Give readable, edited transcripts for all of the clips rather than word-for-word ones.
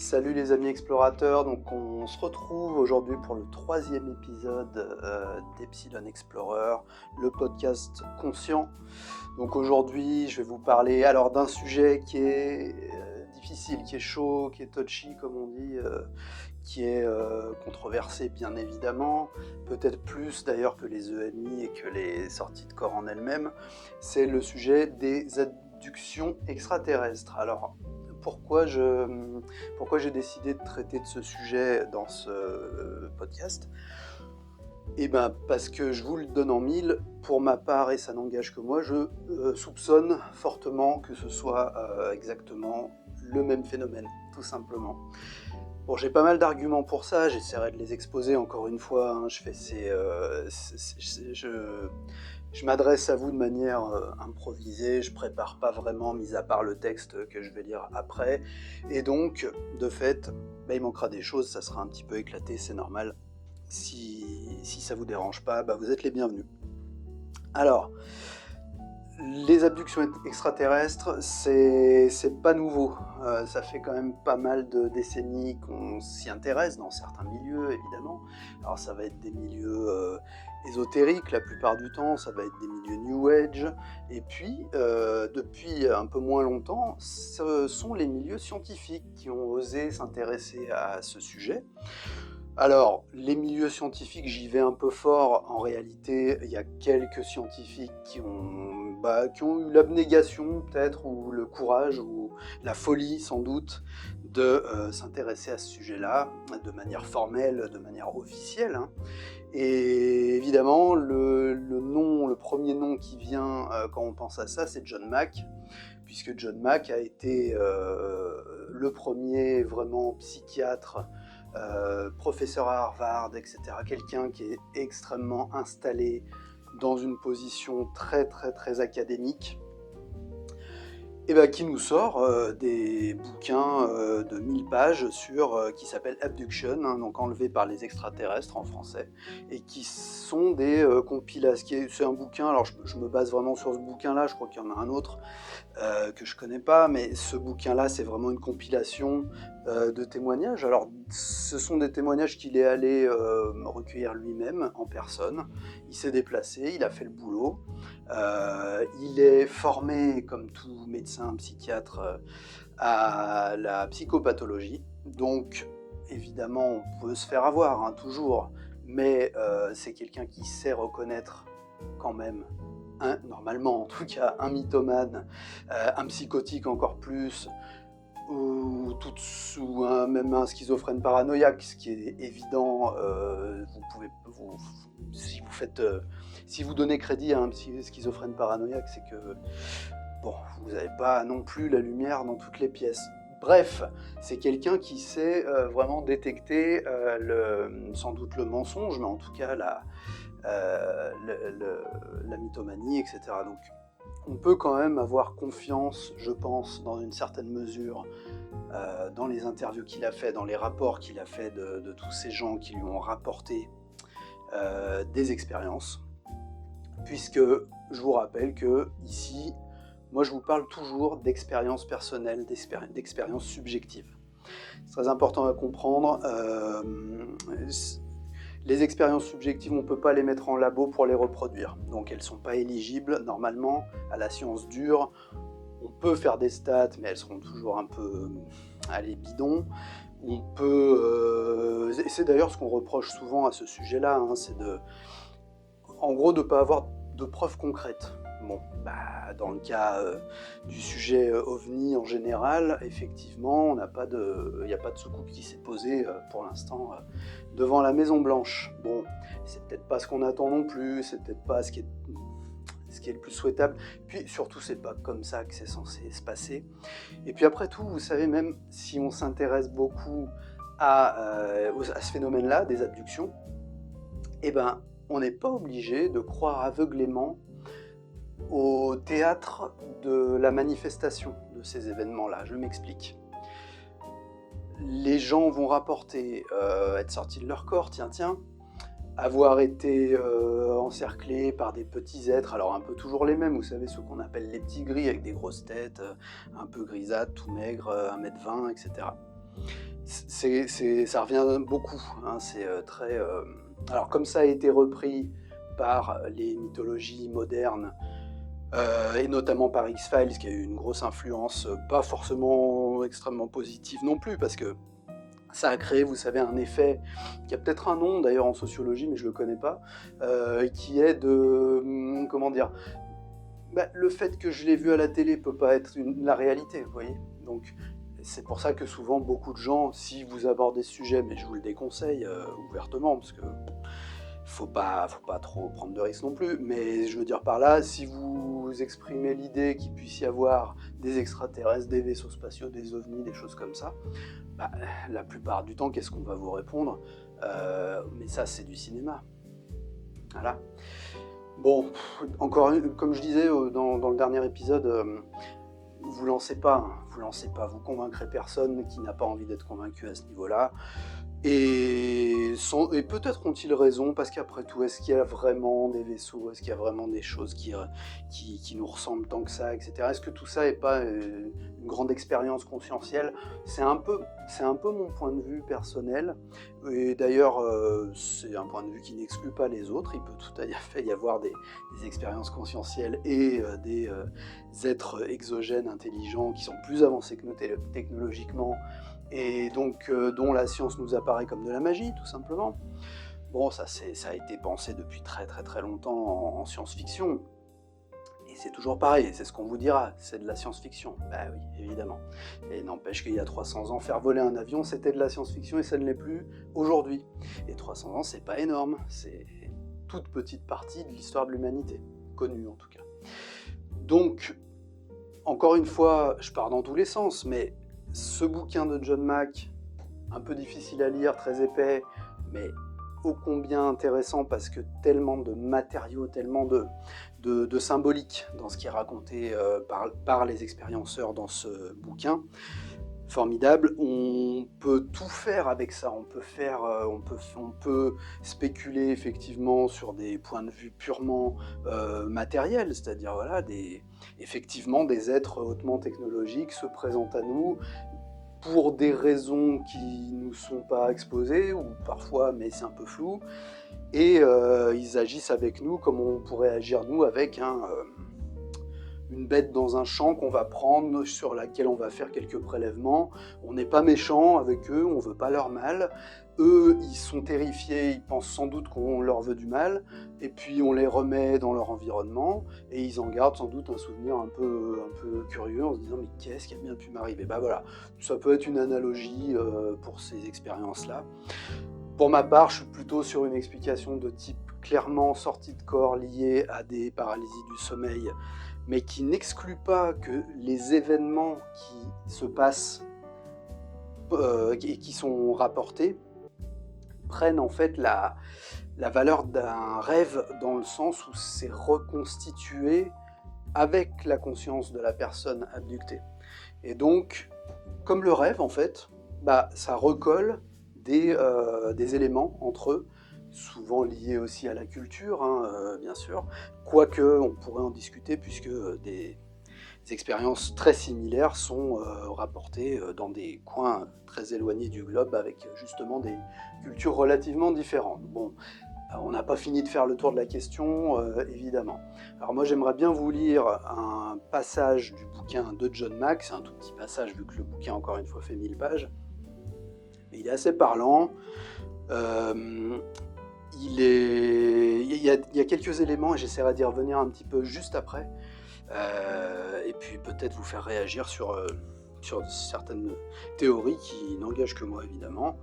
Salut les amis explorateurs, donc on se retrouve aujourd'hui pour le 3e épisode d'Epsilon Explorer, le podcast conscient. Donc aujourd'hui je vais vous parler alors d'un sujet qui est difficile, qui est chaud, qui est touchy comme on dit, qui est controversé bien évidemment, peut-être plus d'ailleurs que les EMI et que les sorties de corps en elles-mêmes, c'est le sujet des abductions extraterrestres. Alors pourquoi j'ai décidé de traiter de ce sujet dans ce podcast ? Eh bien, parce que je vous le donne en mille, pour ma part, et ça n'engage que moi, je soupçonne fortement que ce soit exactement le même phénomène, tout simplement. Bon, j'ai pas mal d'arguments pour ça, j'essaierai de les exposer encore une fois, hein, je m'adresse à vous de manière improvisée, je prépare pas vraiment, mis à part le texte que je vais lire après, et donc, de fait, il manquera des choses, ça sera un petit peu éclaté, c'est normal. Si ça vous dérange pas, vous êtes les bienvenus. Alors, les abductions extraterrestres, c'est pas nouveau. Ça fait quand même pas mal de décennies qu'on s'y intéresse, dans certains milieux évidemment. Alors ça va être des milieux ésotériques la plupart du temps, ça va être des milieux New Age, et puis depuis un peu moins longtemps, ce sont les milieux scientifiques qui ont osé s'intéresser à ce sujet. Alors, les milieux scientifiques, j'y vais un peu fort. En réalité, il y a quelques scientifiques qui ont eu l'abnégation, peut-être, ou le courage, ou la folie, sans doute, de s'intéresser à ce sujet-là, de manière formelle, de manière officielle. Hein. Et évidemment, le premier nom qui vient quand on pense à ça, c'est John Mack, puisque John Mack a été le premier vraiment psychiatre, professeur à Harvard, etc. Quelqu'un qui est extrêmement installé dans une position très très très académique, et qui nous sort des bouquins de 1000 pages qui s'appellent Abduction, hein, donc enlevé par les extraterrestres en français, et qui sont des compilations. C'est un bouquin, alors je me base vraiment sur ce bouquin-là, je crois qu'il y en a un autre que je connais pas, mais ce bouquin-là, c'est vraiment une compilation de témoignages. Alors, ce sont des témoignages qu'il est allé recueillir lui-même en personne. Il s'est déplacé, il a fait le boulot. Il est formé, comme tout médecin psychiatre, à la psychopathologie. Donc, évidemment, on peut se faire avoir, hein, toujours, mais c'est quelqu'un qui sait reconnaître quand même, normalement en tout cas, un mythomane, un psychotique encore plus, ou même un schizophrène paranoïaque, ce qui est évident. Si vous donnez crédit à un schizophrène paranoïaque, c'est que vous n'avez pas non plus la lumière dans toutes les pièces. Bref, c'est quelqu'un qui sait vraiment détecter sans doute le mensonge, mais en tout cas la mythomanie, etc. Donc, on peut quand même avoir confiance, je pense, dans une certaine mesure, dans les interviews qu'il a fait, dans les rapports qu'il a fait de tous ces gens qui lui ont rapporté des expériences, puisque je vous rappelle que ici, moi je vous parle toujours d'expériences personnelles, d'expériences subjectives. C'est très important à comprendre. Les expériences subjectives, on ne peut pas les mettre en labo pour les reproduire. Donc elles ne sont pas éligibles normalement à la science dure. On peut faire des stats, mais elles seront toujours un peu bidons. On peut... c'est d'ailleurs ce qu'on reproche souvent à ce sujet-là, hein, c'est en gros de ne pas avoir de preuves concrètes. Bon, dans le cas du sujet OVNI en général, effectivement, il n'y a pas de soucoupe qui s'est posée pour l'instant devant la Maison Blanche. Bon, c'est peut-être pas ce qu'on attend non plus, c'est peut-être pas ce qui est le plus souhaitable. Puis surtout, c'est pas comme ça que c'est censé se passer. Et puis après tout, vous savez, même si on s'intéresse beaucoup à ce phénomène-là, des abductions, on n'est pas obligé de croire aveuglément au théâtre de la manifestation de ces événements-là. Je m'explique. Les gens vont rapporter être sortis de leur corps, avoir été encerclés par des petits êtres, alors un peu toujours les mêmes, vous savez, ceux qu'on appelle les petits gris, avec des grosses têtes, un peu grisâtres, tout maigres, 1m20, etc. ça revient beaucoup, hein, c'est très... Alors comme ça a été repris par les mythologies modernes, et notamment par X-Files, qui a eu une grosse influence, pas forcément extrêmement positive non plus, parce que ça a créé, vous savez, un effet qui a peut-être un nom d'ailleurs en sociologie, mais je le connais pas, qui est de... comment dire, le fait que je l'ai vu à la télé peut pas être la réalité, vous voyez. Donc c'est pour ça que souvent beaucoup de gens, si vous abordez ce sujet, mais je vous le déconseille ouvertement, parce que faut pas trop prendre de risques non plus, mais je veux dire par là, si vous exprimez l'idée qu'il puisse y avoir des extraterrestres, des vaisseaux spatiaux, des ovnis, des choses comme ça, la plupart du temps, qu'est-ce qu'on va vous répondre? Mais ça, c'est du cinéma. Voilà. Bon, encore comme je disais dans le dernier épisode, vous lancez pas, vous convaincrez personne qui n'a pas envie d'être convaincu à ce niveau-là. Et peut-être ont-ils raison, parce qu'après tout, est-ce qu'il y a vraiment des vaisseaux, est-ce qu'il y a vraiment des choses qui nous ressemblent tant que ça, etc. Est-ce que tout ça n'est pas une grande expérience conscientielle? C'est un peu mon point de vue personnel, et d'ailleurs c'est un point de vue qui n'exclut pas les autres. Il peut tout à fait y avoir des expériences conscientielles et des êtres exogènes intelligents qui sont plus avancés que nous technologiquement, et donc dont la science nous apparaît comme de la magie, tout simplement. Bon, ça a été pensé depuis très très très longtemps en science-fiction, et c'est toujours pareil, c'est ce qu'on vous dira, c'est de la science-fiction. Bah oui, évidemment. Et n'empêche qu'il y a 300 ans, faire voler un avion, c'était de la science-fiction, et ça ne l'est plus aujourd'hui. Et 300 ans, c'est pas énorme, c'est toute petite partie de l'histoire de l'humanité, connue en tout cas. Donc, encore une fois, je pars dans tous les sens, mais ce bouquin de John Mack, un peu difficile à lire, très épais, mais ô combien intéressant, parce que tellement de matériaux, tellement de symbolique dans ce qui est raconté par les expérienceurs dans ce bouquin. Formidable. On peut tout faire avec ça. On peut spéculer effectivement sur des points de vue purement matériels, c'est-à-dire voilà, effectivement des êtres hautement technologiques se présentent à nous pour des raisons qui nous sont pas exposées, ou parfois, mais c'est un peu flou, et ils agissent avec nous comme on pourrait agir nous avec une bête dans un champ qu'on va prendre, sur laquelle on va faire quelques prélèvements. On n'est pas méchant avec eux, on veut pas leur mal. Eux, ils sont terrifiés, ils pensent sans doute qu'on leur veut du mal, et puis on les remet dans leur environnement, et ils en gardent sans doute un souvenir un peu curieux, en se disant « mais qu'est-ce qui a bien pu m'arriver ?» Voilà, ça peut être une analogie pour ces expériences-là. Pour ma part, je suis plutôt sur une explication de type clairement sortie de corps, liée à des paralysies du sommeil, mais qui n'exclut pas que les événements qui se passent et qui sont rapportés prennent en fait la valeur d'un rêve, dans le sens où c'est reconstitué avec la conscience de la personne abductée. Et donc, comme le rêve en fait, ça recolle des éléments entre eux, souvent liés aussi à la culture, bien sûr, quoique on pourrait en discuter, puisque des expériences très similaires sont rapportées dans des coins très éloignés du globe, avec justement des cultures relativement différentes. Bon, on n'a pas fini de faire le tour de la question, évidemment. Alors moi, j'aimerais bien vous lire un passage du bouquin de John Mack. C'est un tout petit passage, vu que le bouquin, encore une fois, fait 1000 pages. Mais il est assez parlant. Il y a quelques éléments, et j'essaierai d'y revenir un petit peu juste après, et puis peut-être vous faire réagir sur certaines théories qui n'engagent que moi, évidemment.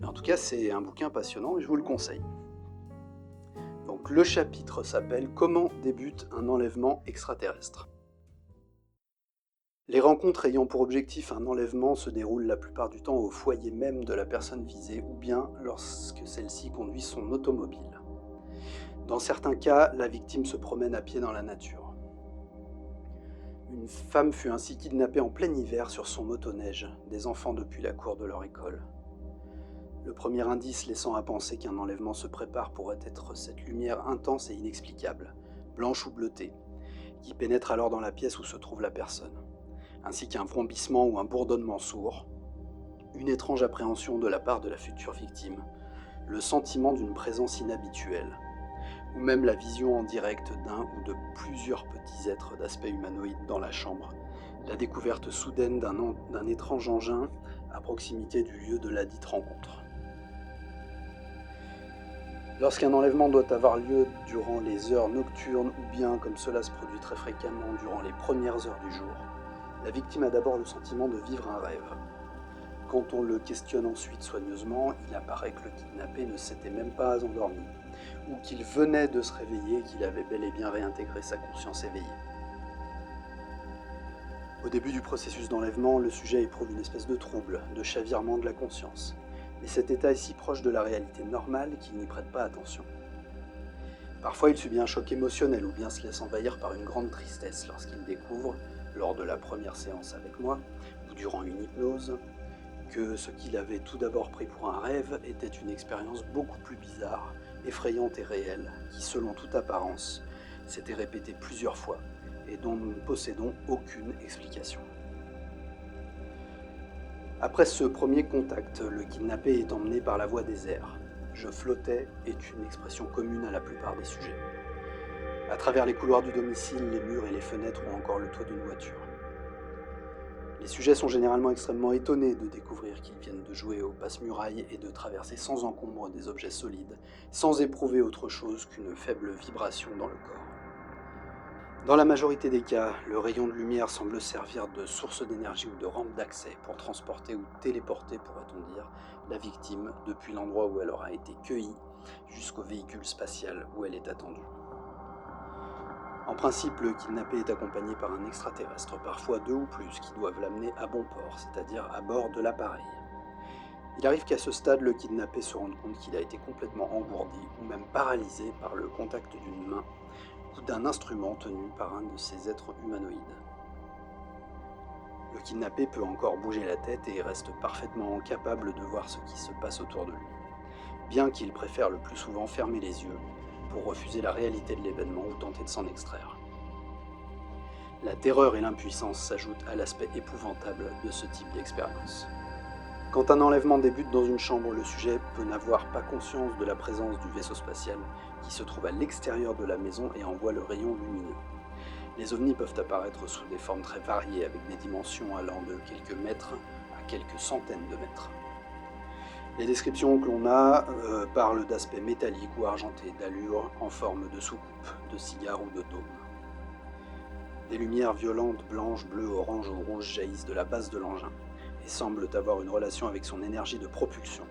Mais en tout cas, c'est un bouquin passionnant et je vous le conseille. Donc le chapitre s'appelle « Comment débute un enlèvement extraterrestre ?» Les rencontres ayant pour objectif un enlèvement se déroulent la plupart du temps au foyer même de la personne visée, ou bien lorsque celle-ci conduit son automobile. Dans certains cas, la victime se promène à pied dans la nature. Une femme fut ainsi kidnappée en plein hiver sur son motoneige, des enfants depuis la cour de leur école. Le premier indice laissant à penser qu'un enlèvement se prépare pourrait être cette lumière intense et inexplicable, blanche ou bleutée, qui pénètre alors dans la pièce où se trouve la personne, ainsi qu'un vrombissement ou un bourdonnement sourd, une étrange appréhension de la part de la future victime, le sentiment d'une présence inhabituelle, ou même la vision en direct d'un ou de plusieurs petits êtres d'aspect humanoïde dans la chambre, la découverte soudaine d'un étrange engin à proximité du lieu de la dite rencontre. Lorsqu'un enlèvement doit avoir lieu durant les heures nocturnes ou bien, comme cela se produit très fréquemment, durant les premières heures du jour, la victime a d'abord le sentiment de vivre un rêve. Quand on le questionne ensuite soigneusement, il apparaît que le kidnappé ne s'était même pas endormi, ou qu'il venait de se réveiller et qu'il avait bel et bien réintégré sa conscience éveillée. Au début du processus d'enlèvement, le sujet éprouve une espèce de trouble, de chavirement de la conscience. Mais cet état est si proche de la réalité normale qu'il n'y prête pas attention. Parfois, il subit un choc émotionnel ou bien se laisse envahir par une grande tristesse lorsqu'il découvre, lors de la première séance avec moi, ou durant une hypnose, que ce qu'il avait tout d'abord pris pour un rêve était une expérience beaucoup plus bizarre, effrayante et réelle, qui, selon toute apparence, s'était répétée plusieurs fois et dont nous ne possédons aucune explication. Après ce premier contact, le kidnappé est emmené par la voie des airs. « Je flottais » est une expression commune à la plupart des sujets. À travers les couloirs du domicile, les murs et les fenêtres ou encore le toit d'une voiture. Les sujets sont généralement extrêmement étonnés de découvrir qu'ils viennent de jouer au passe-muraille et de traverser sans encombre des objets solides, sans éprouver autre chose qu'une faible vibration dans le corps. Dans la majorité des cas, le rayon de lumière semble servir de source d'énergie ou de rampe d'accès pour transporter ou téléporter, pourrait-on dire, la victime depuis l'endroit où elle aura été cueillie jusqu'au véhicule spatial où elle est attendue. En principe, le kidnappé est accompagné par un extraterrestre, parfois 2 ou plus, qui doivent l'amener à bon port, c'est-à-dire à bord de l'appareil. Il arrive qu'à ce stade, le kidnappé se rende compte qu'il a été complètement engourdi ou même paralysé par le contact d'une main ou d'un instrument tenu par un de ces êtres humanoïdes. Le kidnappé peut encore bouger la tête et reste parfaitement capable de voir ce qui se passe autour de lui, bien qu'il préfère le plus souvent fermer les yeux pour refuser la réalité de l'événement ou tenter de s'en extraire. La terreur et l'impuissance s'ajoutent à l'aspect épouvantable de ce type d'expérience. Quand un enlèvement débute dans une chambre, le sujet peut n'avoir pas conscience de la présence du vaisseau spatial qui se trouve à l'extérieur de la maison et envoie le rayon lumineux. Les ovnis peuvent apparaître sous des formes très variées avec des dimensions allant de quelques mètres à quelques centaines de mètres. Les descriptions que l'on a parlent d'aspects métalliques ou argentés, d'allures en forme de soucoupe, de cigare ou de dôme. Des lumières violentes, blanches, bleues, oranges ou rouges jaillissent de la base de l'engin et semblent avoir une relation avec son énergie de propulsion.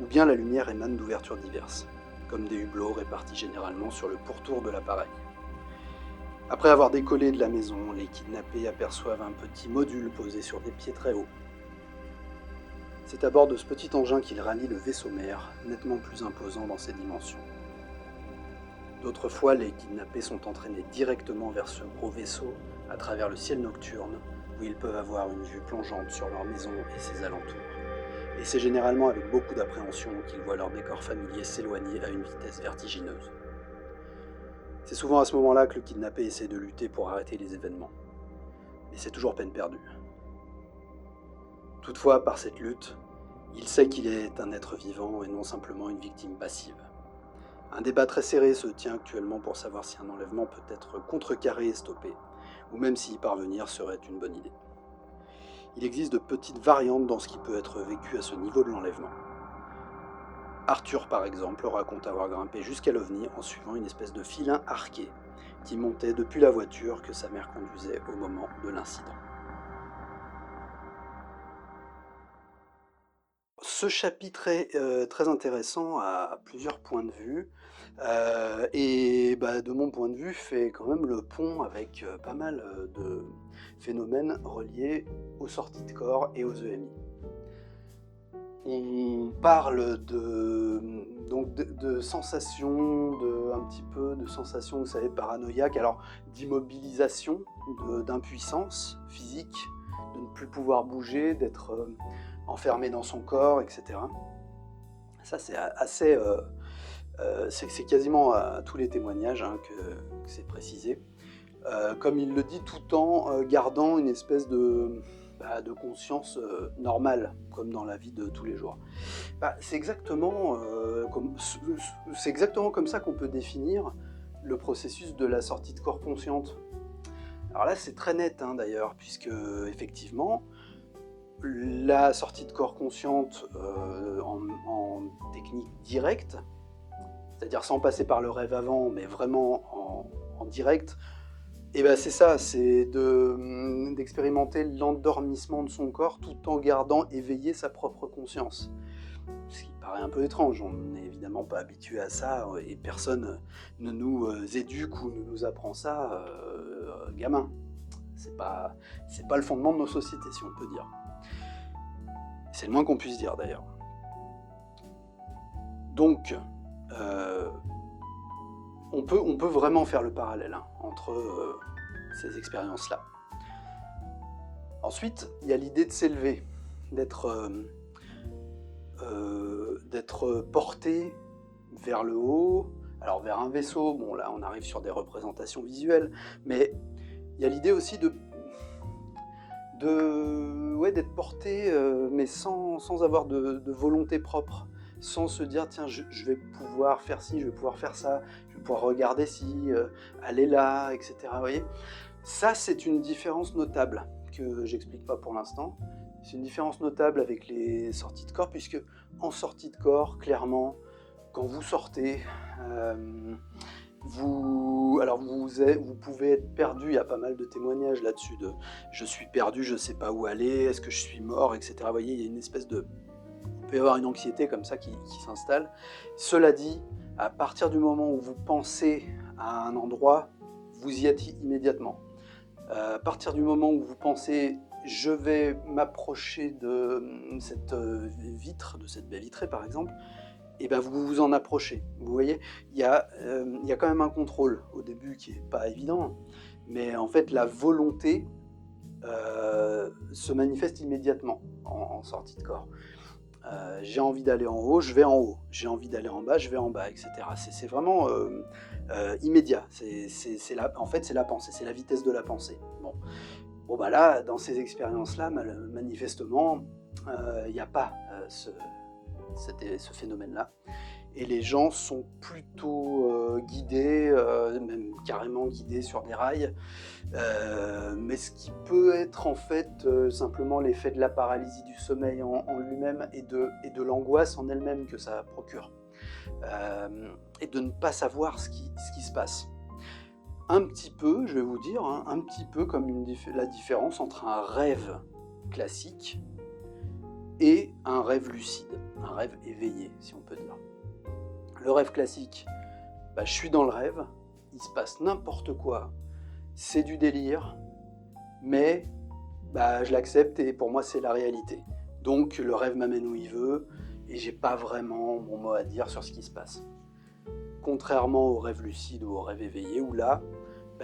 Ou bien la lumière émane d'ouvertures diverses, comme des hublots répartis généralement sur le pourtour de l'appareil. Après avoir décollé de la maison, les kidnappés aperçoivent un petit module posé sur des pieds très hauts. C'est à bord de ce petit engin qu'il rallie le vaisseau mère, nettement plus imposant dans ses dimensions. D'autres fois, les kidnappés sont entraînés directement vers ce gros vaisseau à travers le ciel nocturne, où ils peuvent avoir une vue plongeante sur leur maison et ses alentours. Et c'est généralement avec beaucoup d'appréhension qu'ils voient leur décor familier s'éloigner à une vitesse vertigineuse. C'est souvent à ce moment-là que le kidnappé essaie de lutter pour arrêter les événements. Mais c'est toujours peine perdue. Toutefois, par cette lutte, il sait qu'il est un être vivant et non simplement une victime passive. Un débat très serré se tient actuellement pour savoir si un enlèvement peut être contrecarré et stoppé, ou même si y parvenir serait une bonne idée. Il existe de petites variantes dans ce qui peut être vécu à ce niveau de l'enlèvement. Arthur, par exemple, raconte avoir grimpé jusqu'à l'OVNI en suivant une espèce de filin arqué qui montait depuis la voiture que sa mère conduisait au moment de l'incident. Ce chapitre est très intéressant à plusieurs points de vue et de mon point de vue fait quand même le pont avec pas mal de phénomènes reliés aux sorties de corps et aux EMI. On parle de sensations, un petit peu de sensations, vous savez, paranoïaques, alors d'immobilisation, d'impuissance physique, de ne plus pouvoir bouger, d'être enfermé dans son corps, etc. Ça, c'est assez... c'est quasiment à tous les témoignages que c'est précisé. Comme il le dit, tout en gardant une espèce de de conscience normale, comme dans la vie de tous les jours. C'est exactement, c'est exactement comme ça qu'on peut définir le processus de la sortie de corps consciente. Alors là, c'est très net d'ailleurs, puisque effectivement, la sortie de corps consciente en technique directe, c'est-à-dire sans passer par le rêve avant, mais vraiment en direct, c'est ça, c'est d'expérimenter l'endormissement de son corps tout en gardant éveillée sa propre conscience. Ce qui paraît un peu étrange, on n'est évidemment pas habitué à ça, et personne ne nous éduque ou ne nous apprend ça gamin. C'est pas le fondement de nos sociétés, si on peut dire. C'est le moins qu'on puisse dire d'ailleurs. Donc, on peut vraiment faire le parallèle entre ces expériences-là. Ensuite, il y a l'idée de s'élever, d'être porté vers le haut, alors vers un vaisseau. Bon, là, on arrive sur des représentations visuelles, mais il y a l'idée aussi d'être porté, mais sans avoir de volonté propre, sans se dire tiens, je vais pouvoir faire ci, je vais pouvoir faire ça, je vais pouvoir regarder ci, aller là, etc. Vous voyez, ça c'est une différence notable que j'explique pas pour l'instant. C'est une différence notable avec les sorties de corps, puisque en sortie de corps, clairement, quand vous sortez, vous pouvez être perdu. Il y a pas mal de témoignages là-dessus de je suis perdu, je ne sais pas où aller, est-ce que je suis mort, etc. Vous voyez, il y a une espèce de... Il peut y avoir une anxiété comme ça qui s'installe. Cela dit, à partir du moment où vous pensez à un endroit, vous y êtes immédiatement. À partir du moment où vous pensez je vais m'approcher de cette vitre, de cette baie vitrée par exemple, et vous vous en approchez. Vous voyez, il y a quand même un contrôle au début qui n'est pas évident, mais en fait la volonté se manifeste immédiatement en sortie de corps. J'ai envie d'aller en haut, je vais en haut. J'ai envie d'aller en bas, je vais en bas, etc. C'est vraiment immédiat. En fait, c'est la pensée, c'est la vitesse de la pensée. Bon, là, dans ces expériences-là, manifestement, il n'y a pas ce phénomène-là. Et les gens sont plutôt guidés, même carrément guidés sur des rails, mais ce qui peut être en fait simplement l'effet de la paralysie du sommeil en lui-même et de l'angoisse en elle-même que ça procure, et de ne pas savoir ce qui se passe. Un petit peu, je vais vous dire, un petit peu comme la différence entre un rêve classique et un rêve lucide, un rêve éveillé, si on peut dire. Le rêve classique, je suis dans le rêve, il se passe n'importe quoi, c'est du délire, mais je l'accepte et pour moi c'est la réalité. Donc le rêve m'amène où il veut et j'ai pas vraiment mon mot à dire sur ce qui se passe. Contrairement au rêve lucide ou au rêve éveillé, où là,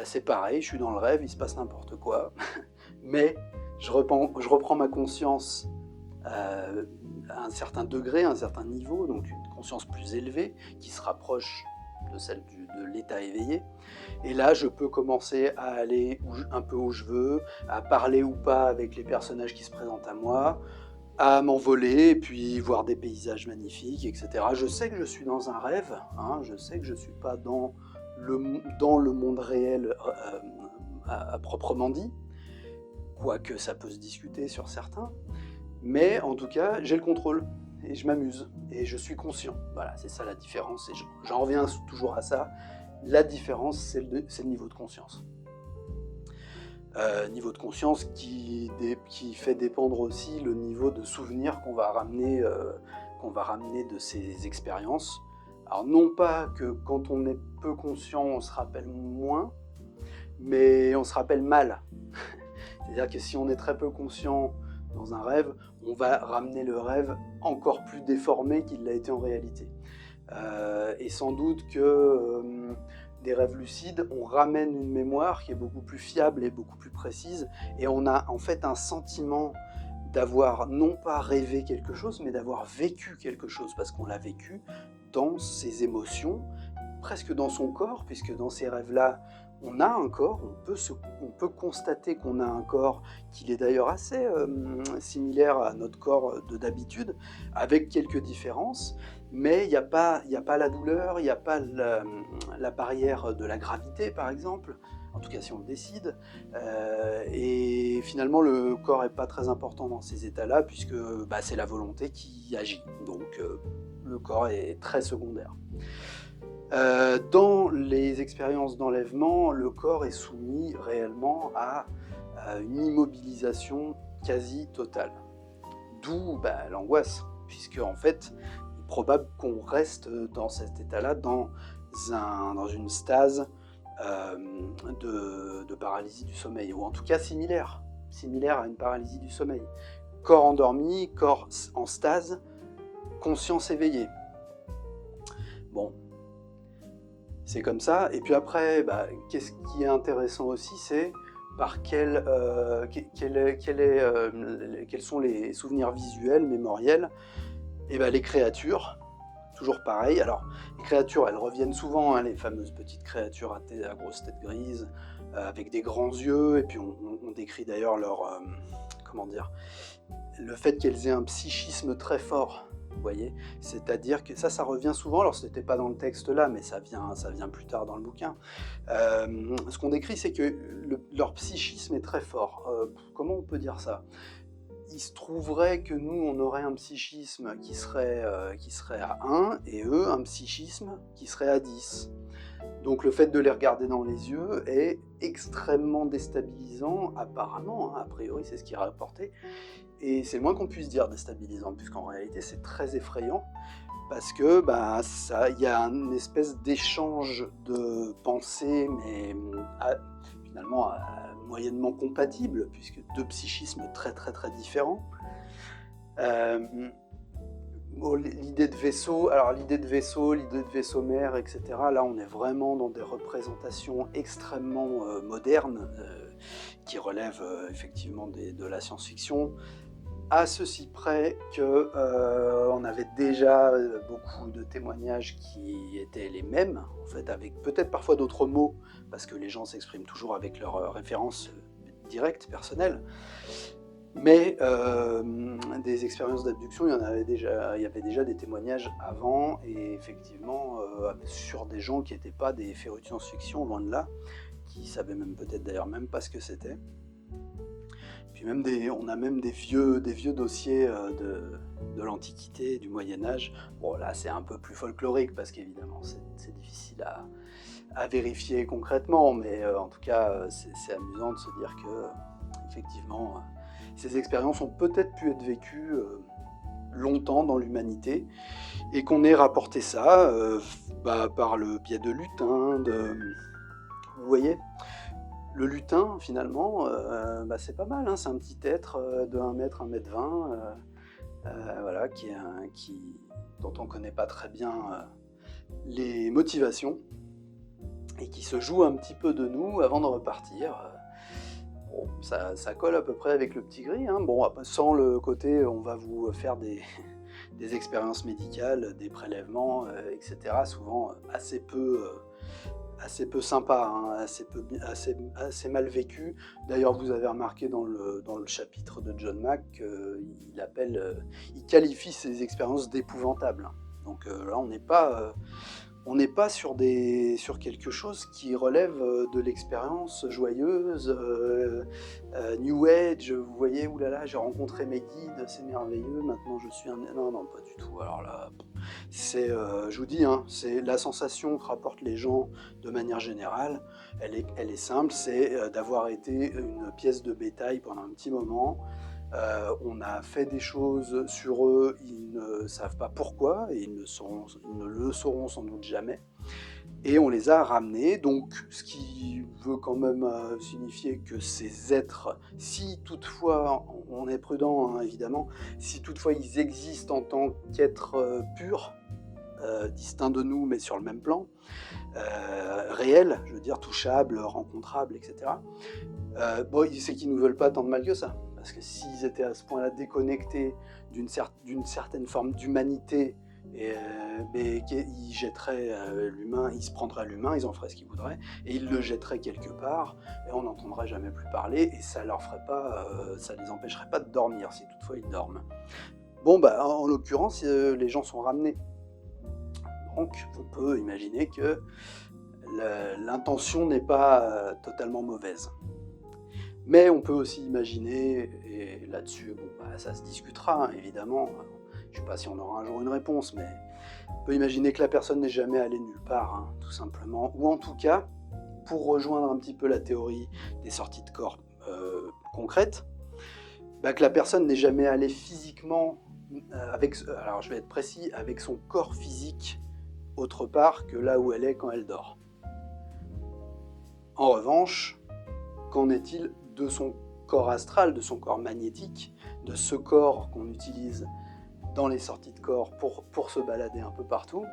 c'est pareil, je suis dans le rêve, il se passe n'importe quoi, mais je reprends ma conscience à un certain degré, à un certain niveau, donc une conscience plus élevée qui se rapproche de celle de l'état éveillé. Et là, je peux commencer à aller un peu où je veux, à parler ou pas avec les personnages qui se présentent à moi, à m'envoler et puis voir des paysages magnifiques, etc. Je sais que je suis dans un rêve, je sais que je ne suis pas dans le monde réel à proprement dit, quoique ça peut se discuter sur certains, mais en tout cas, j'ai le contrôle et je m'amuse et je suis conscient. Voilà, c'est ça la différence et j'en reviens toujours à ça. La différence, c'est le niveau de conscience. Niveau de conscience qui fait dépendre aussi le niveau de souvenir qu'on va ramener de ces expériences. Alors non pas que quand on est peu conscient, on se rappelle moins, mais on se rappelle mal. C'est-à-dire que si on est très peu conscient dans un rêve, on va ramener le rêve encore plus déformé qu'il l'a été en réalité. Et sans doute que des rêves lucides, on ramène une mémoire qui est beaucoup plus fiable et beaucoup plus précise, et on a en fait un sentiment d'avoir non pas rêvé quelque chose, mais d'avoir vécu quelque chose, parce qu'on l'a vécu dans ses émotions, presque dans son corps, puisque dans ces rêves-là, on a un corps, on peut constater qu'on a un corps qu'il est d'ailleurs assez similaire à notre corps d'habitude, avec quelques différences, mais il y a pas la douleur, il n'y a pas la barrière de la gravité par exemple, en tout cas si on le décide, et finalement le corps n'est pas très important dans ces états-là, puisque c'est la volonté qui agit, donc le corps est très secondaire. Dans les expériences d'enlèvement, le corps est soumis réellement à une immobilisation quasi totale. D'où l'angoisse, puisque en fait, il est probable qu'on reste dans cet état-là, dans une stase de paralysie du sommeil, ou en tout cas similaire à une paralysie du sommeil. Corps endormi, corps en stase, conscience éveillée. Bon. C'est comme ça, et puis après, qu'est-ce qui est intéressant aussi, c'est par quels sont les souvenirs visuels, mémoriels. Et les créatures, toujours pareil. Alors, les créatures, elles reviennent souvent, les fameuses petites créatures à grosse tête grise, avec des grands yeux, et puis on décrit d'ailleurs leur... le fait qu'elles aient un psychisme très fort. Vous voyez, c'est-à-dire que ça revient souvent, alors ce n'était pas dans le texte là, mais ça vient plus tard dans le bouquin. Ce qu'on décrit, c'est que leur psychisme est très fort. Comment on peut dire ça ? Il se trouverait que nous, on aurait un psychisme qui serait à 1, et eux, un psychisme qui serait à 10. Donc le fait de les regarder dans les yeux est extrêmement déstabilisant, apparemment, a priori c'est ce qui est rapporté, et c'est le moins qu'on puisse dire déstabilisant, puisqu'en réalité c'est très effrayant, parce que il y a une espèce d'échange de pensées, mais finalement moyennement compatibles, puisque deux psychismes très très très différents. L'idée de vaisseau, l'idée de vaisseau mère, etc. Là, on est vraiment dans des représentations extrêmement modernes, qui relèvent effectivement de la science-fiction, à ceci près que on avait déjà beaucoup de témoignages qui étaient les mêmes, en fait, avec peut-être parfois d'autres mots, parce que les gens s'expriment toujours avec leurs références directes, personnelles. Mais des expériences d'abduction, il y avait déjà des témoignages avant, et effectivement sur des gens qui n'étaient pas des férus de science-fiction, loin de là, qui savaient même peut-être d'ailleurs même pas ce que c'était. Puis même on a même des vieux dossiers de l'Antiquité, du Moyen-Âge. Bon, là c'est un peu plus folklorique, parce qu'évidemment c'est difficile à vérifier concrètement, mais en tout cas c'est amusant de se dire que effectivement ces expériences ont peut-être pu être vécues longtemps dans l'humanité, et qu'on ait rapporté ça par le biais de lutins, vous voyez, le lutin finalement c'est pas mal, c'est un petit être de 1 mètre, 1 mètre 20, voilà, dont on connaît pas très bien les motivations, et qui se joue un petit peu de nous avant de repartir. Bon, ça colle à peu près avec le petit gris, Bon, sans le côté on va vous faire des expériences médicales, des prélèvements, etc. Souvent assez peu sympa, assez mal vécu. D'ailleurs, vous avez remarqué dans le chapitre de John Mack il qualifie ces expériences d'épouvantables. Donc là, on n'est pas sur quelque chose qui relève de l'expérience joyeuse, New Age, vous voyez, oulala, j'ai rencontré mes guides, c'est merveilleux, maintenant je suis un... Non, pas du tout. Alors là, je vous dis, c'est la sensation que rapportent les gens de manière générale, elle est simple, c'est d'avoir été une pièce de bétail pendant un petit moment. On a fait des choses sur eux, ils ne savent pas pourquoi, et ils ne le sauront sans doute jamais, et on les a ramenés, donc ce qui veut quand même signifier que ces êtres, si toutefois, on est prudent évidemment, si toutefois ils existent en tant qu'êtres purs, distincts de nous mais sur le même plan, réels, je veux dire touchables, rencontrables, etc. C'est qu'ils ne nous veulent pas tant de mal que ça. Parce que s'ils étaient à ce point-là déconnectés d'une certaine forme d'humanité mais ils jetteraient l'humain, ils se prendraient l'humain, ils en feraient ce qu'ils voudraient, et ils le jetteraient quelque part, et on n'entendrait jamais plus parler, et ça leur ferait pas, ça les empêcherait pas de dormir, si toutefois ils dorment. Bon, en l'occurrence, les gens sont ramenés. Donc, on peut imaginer que l'intention n'est pas totalement mauvaise. Mais on peut aussi imaginer, et là-dessus, ça se discutera, hein, évidemment, je ne sais pas si on aura un jour une réponse, mais on peut imaginer que la personne n'est jamais allée nulle part, hein, tout simplement, ou en tout cas, pour rejoindre un petit peu la théorie des sorties de corps concrètes, que la personne n'est jamais allée physiquement, alors je vais être précis, avec son corps physique autre part que là où elle est quand elle dort. En revanche, qu'en est-il de son corps astral, de son corps magnétique, de ce corps qu'on utilise dans les sorties de corps pour se balader un peu partout?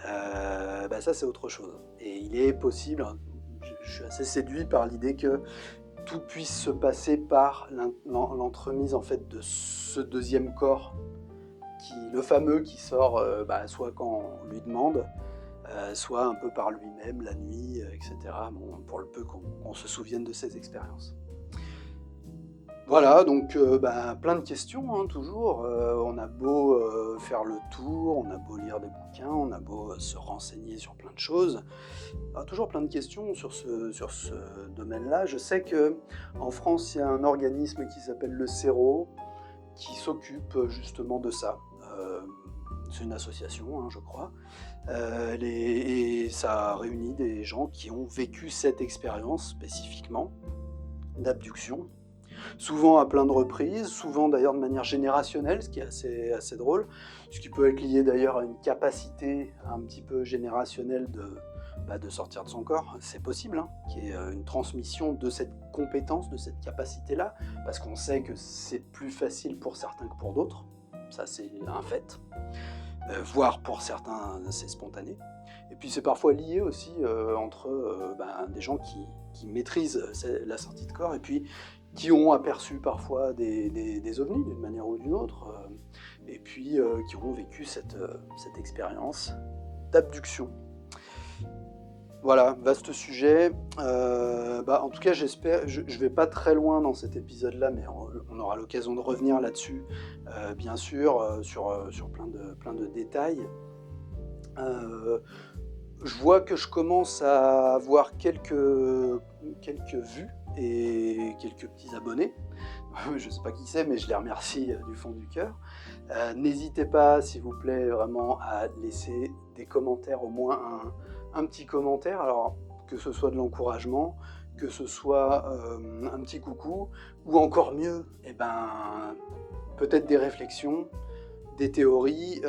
Ça c'est autre chose. Et il est possible, je suis assez séduit par l'idée que tout puisse se passer par l'entremise en fait de ce deuxième corps, le fameux qui sort soit quand on lui demande, soit un peu par lui-même, la nuit, etc. Pour le peu qu'on se souvienne de ces expériences. Voilà, donc plein de questions, hein, toujours. On a beau faire le tour, on a beau lire des bouquins, on a beau se renseigner sur plein de choses. Toujours plein de questions sur ce domaine-là. Je sais qu'en France, il y a un organisme qui s'appelle le CERO, qui s'occupe justement de ça. C'est une association, hein, je crois. Et ça réunit des gens qui ont vécu cette expérience spécifiquement d'abduction. Souvent à plein de reprises, souvent d'ailleurs de manière générationnelle, ce qui est assez drôle, ce qui peut être lié d'ailleurs à une capacité un petit peu générationnelle de sortir de son corps, c'est possible, hein, qu'il y ait une transmission de cette compétence, de cette capacité-là, parce qu'on sait que c'est plus facile pour certains que pour d'autres, ça c'est un fait, voire pour certains c'est spontané. Et puis c'est parfois lié aussi entre des gens qui maîtrisent la sortie de corps et puis qui ont aperçu parfois des ovnis d'une manière ou d'une autre, et puis qui ont vécu cette expérience d'abduction. Voilà, vaste sujet. En tout cas, j'espère, je ne vais pas très loin dans cet épisode-là, mais on aura l'occasion de revenir là-dessus, bien sûr, sur plein de détails. Je vois que je commence à avoir quelques vues et quelques petits abonnés. Je ne sais pas qui c'est, mais je les remercie du fond du cœur. N'hésitez pas, s'il vous plaît, vraiment à laisser des commentaires, au moins un petit commentaire, alors que ce soit de l'encouragement, que ce soit un petit coucou, ou encore mieux, peut-être des réflexions, des théories,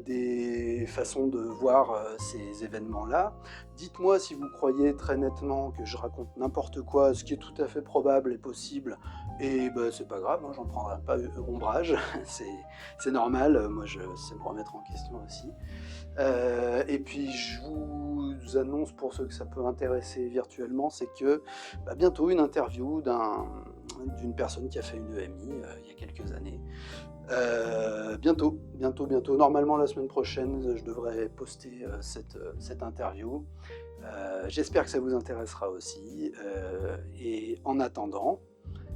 des façons de voir ces événements-là. Dites-moi si vous croyez très nettement que je raconte n'importe quoi, ce qui est tout à fait probable et possible, et c'est pas grave, hein, j'en prendrai pas ombrage, c'est normal, moi je sais me remettre en question aussi. Et puis je vous annonce, pour ceux que ça peut intéresser virtuellement, c'est que bientôt une interview d'une personne qui a fait une EMI il y a quelques années. Bientôt. Normalement la semaine prochaine, je devrais poster cette interview. J'espère que ça vous intéressera aussi. Et en attendant,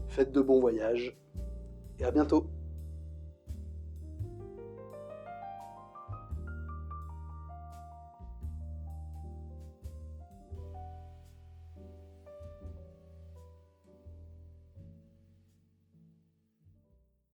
faites de bons voyages et à bientôt.